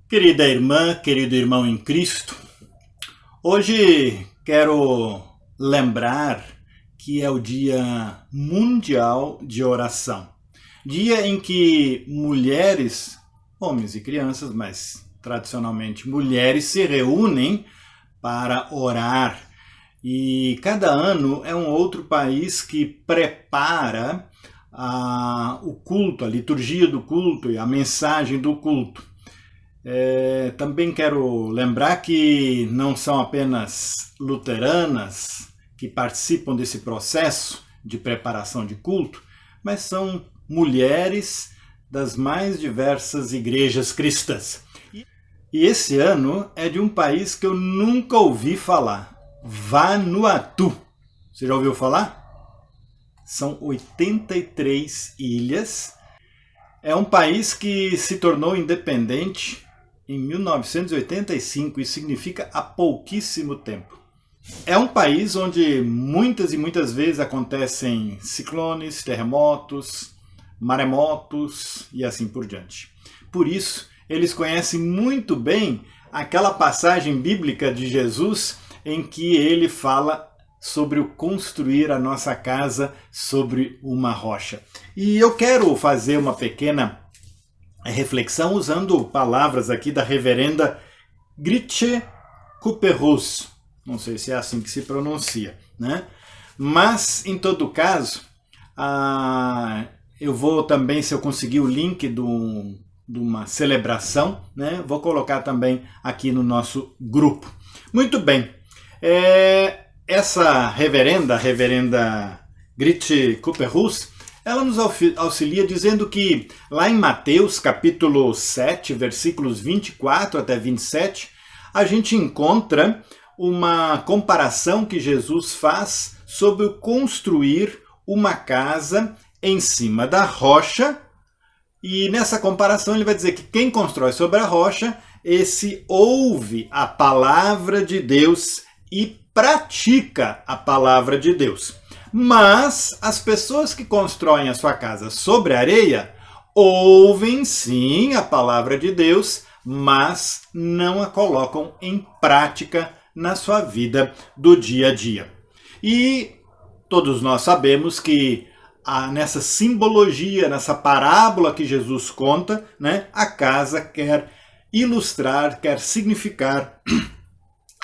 Querida irmã, querido irmão em Cristo, hoje quero lembrar que é o Dia Mundial de Oração. Dia em que mulheres, homens e crianças, mas tradicionalmente mulheres, se reúnem para orar. E cada ano é um outro país que prepara o culto, a liturgia do culto e a mensagem do culto. Também quero lembrar que não são apenas luteranas que participam desse processo de preparação de culto, mas são mulheres das mais diversas igrejas cristãs. E esse ano é de um país que eu nunca ouvi falar, Vanuatu. Você já ouviu falar? São 83 ilhas. É um país que se tornou independente em 1985, isso significa há pouquíssimo tempo. É um país onde muitas e muitas vezes acontecem ciclones, terremotos, maremotos e assim por diante. Por isso, eles conhecem muito bem aquela passagem bíblica de Jesus em que ele fala sobre o construir a nossa casa sobre uma rocha. E eu quero fazer uma pequena reflexão usando palavras aqui da reverenda Gritche Kuperus. Não sei se é assim que se pronuncia, né? Mas, em todo caso, eu vou também, se eu conseguir o link de uma celebração, né? Vou colocar também aqui no nosso grupo. Muito bem. Essa reverenda Gritche Kuperus, ela nos auxilia dizendo que lá em Mateus capítulo 7, versículos 24 até 27, a gente encontra uma comparação que Jesus faz sobre o construir uma casa em cima da rocha. E nessa comparação ele vai dizer que quem constrói sobre a rocha, esse ouve a palavra de Deus e pratica a palavra de Deus. Mas as pessoas que constroem a sua casa sobre a areia ouvem sim a palavra de Deus, mas não a colocam em prática na sua vida do dia a dia. E todos nós sabemos que nessa simbologia, nessa parábola que Jesus conta, né, a casa quer ilustrar, quer significar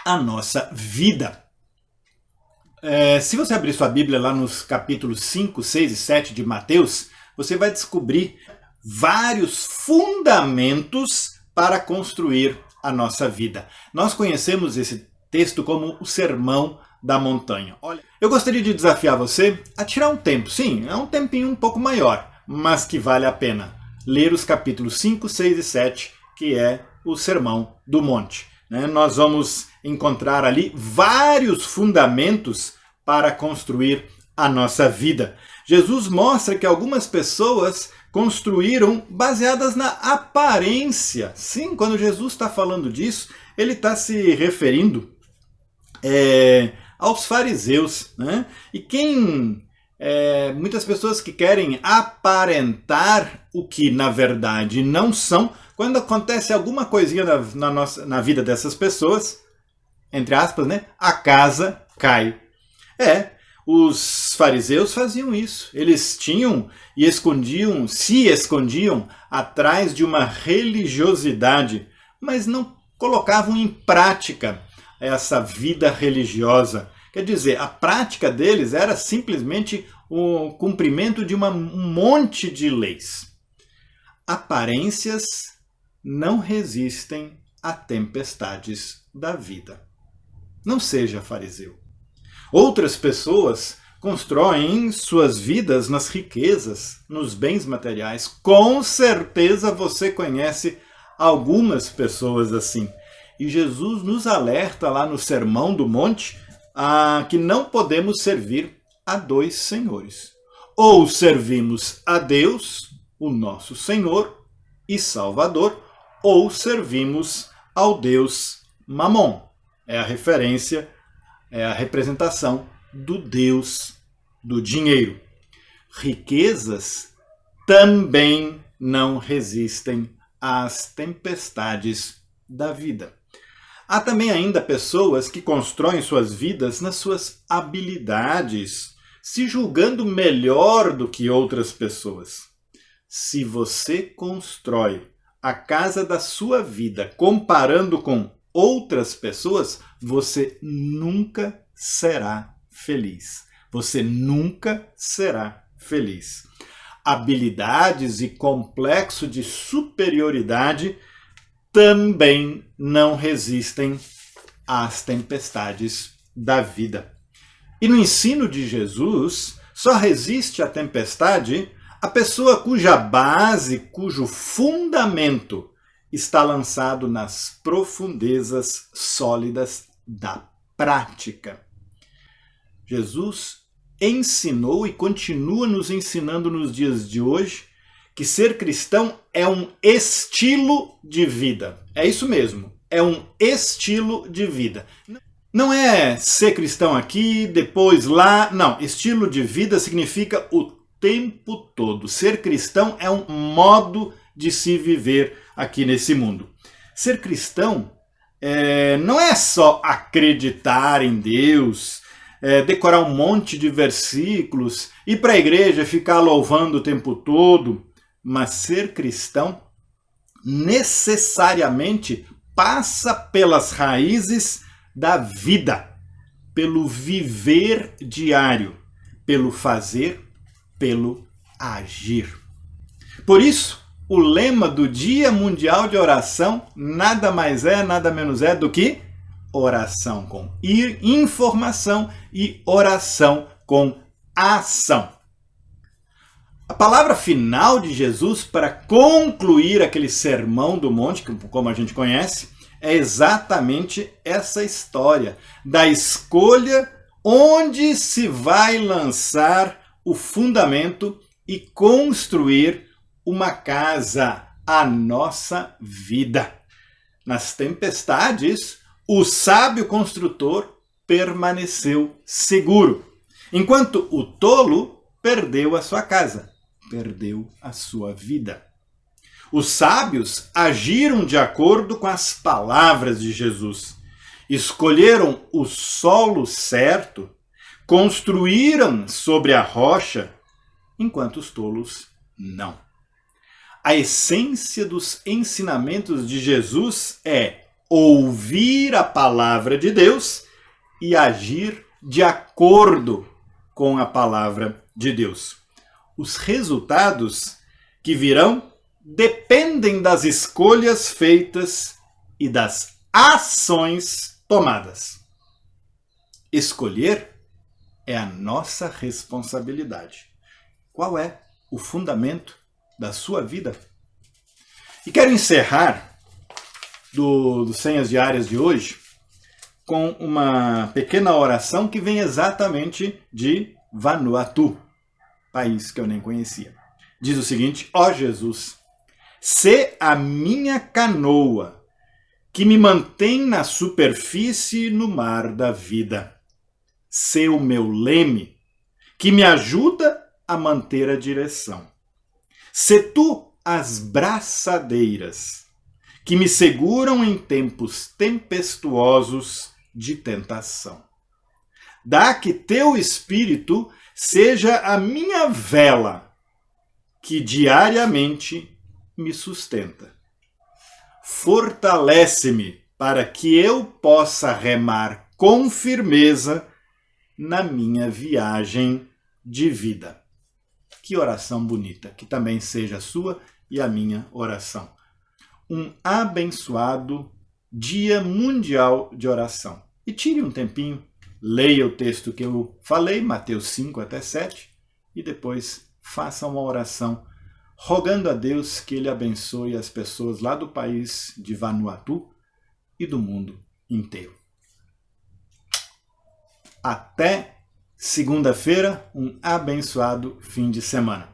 a nossa vida. Se você abrir sua Bíblia lá nos capítulos 5, 6 e 7 de Mateus, você vai descobrir vários fundamentos para construir a nossa vida. Nós conhecemos esse texto como o Sermão da Montanha. Olha, eu gostaria de desafiar você a tirar um tempo, sim, é um tempinho um pouco maior, mas que vale a pena ler os capítulos 5, 6 e 7, que é o Sermão do Monte. Nós vamos encontrar ali vários fundamentos para construir a nossa vida. Jesus mostra que algumas pessoas construíram baseadas na aparência. Sim, quando Jesus está falando disso, ele está se referindo aos fariseus, né? E muitas pessoas que querem aparentar o que na verdade não são. Quando acontece alguma coisinha na vida dessas pessoas, entre aspas, né, a casa cai. Os fariseus faziam isso. Eles tinham e se escondiam atrás de uma religiosidade, mas não colocavam em prática essa vida religiosa. Quer dizer, a prática deles era simplesmente o cumprimento de um monte de leis. Aparências não resistem a tempestades da vida. Não seja fariseu. Outras pessoas constroem suas vidas nas riquezas, nos bens materiais. Com certeza você conhece algumas pessoas assim. E Jesus nos alerta lá no Sermão do Monte que não podemos servir a dois senhores. Ou servimos a Deus, o nosso Senhor e Salvador, ou servimos ao Deus Mamon. É a referência, é a representação do Deus do dinheiro. Riquezas também não resistem às tempestades da vida. Há também ainda pessoas que constroem suas vidas nas suas habilidades, se julgando melhor do que outras pessoas. Se você constrói a casa da sua vida comparando com outras pessoas, você nunca será feliz. Você nunca será feliz. Habilidades e complexo de superioridade também não resistem às tempestades da vida. E no ensino de Jesus, só resiste à tempestade a pessoa cuja base, cujo fundamento está lançado nas profundezas sólidas da prática. Jesus ensinou e continua nos ensinando nos dias de hoje que ser cristão é um estilo de vida. É isso mesmo, é um estilo de vida. Não é ser cristão aqui, depois lá. Não, estilo de vida significa o tempo todo. Ser cristão é um modo de se viver aqui nesse mundo. Ser cristão não é só acreditar em Deus, decorar um monte de versículos, ir para a igreja, ficar louvando o tempo todo, mas ser cristão necessariamente passa pelas raízes da vida, pelo viver diário, pelo fazer, pelo agir. Por isso, o lema do Dia Mundial de Oração nada mais é, nada menos é do que oração com informação e oração com ação. A palavra final de Jesus para concluir aquele sermão do monte, como a gente conhece, é exatamente essa história da escolha onde se vai lançar o fundamento e construir uma casa, a nossa vida. Nas tempestades, o sábio construtor permaneceu seguro, enquanto o tolo perdeu a sua casa, perdeu a sua vida. Os sábios agiram de acordo com as palavras de Jesus, escolheram o solo certo, construíram sobre a rocha, enquanto os tolos não. A essência dos ensinamentos de Jesus é ouvir a palavra de Deus e agir de acordo com a palavra de Deus. Os resultados que virão dependem das escolhas feitas e das ações tomadas. Escolher é a nossa responsabilidade. Qual é o fundamento da sua vida? E quero encerrar dos Senhas Diárias de hoje com uma pequena oração que vem exatamente de Vanuatu, país que eu nem conhecia. Diz o seguinte: ó Jesus, sê a minha canoa que me mantém na superfície no mar da vida. Sê o meu leme que me ajuda a manter a direção. Sê tu as braçadeiras que me seguram em tempos tempestuosos de tentação. Dá que teu Espírito seja a minha vela que diariamente me sustenta. Fortalece-me para que eu possa remar com firmeza na minha viagem de vida. Que oração bonita, que também seja a sua e a minha oração. Um abençoado Dia Mundial de Oração. E tire um tempinho, leia o texto que eu falei, Mateus 5 até 7, e depois faça uma oração rogando a Deus que Ele abençoe as pessoas lá do país de Vanuatu e do mundo inteiro. Até segunda-feira, um abençoado fim de semana.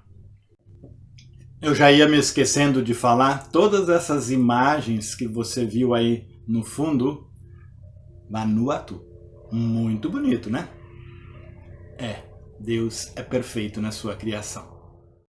Eu já ia me esquecendo de falar, todas essas imagens que você viu aí no fundo, Vanuatu. Muito bonito, né? Deus é perfeito na sua criação.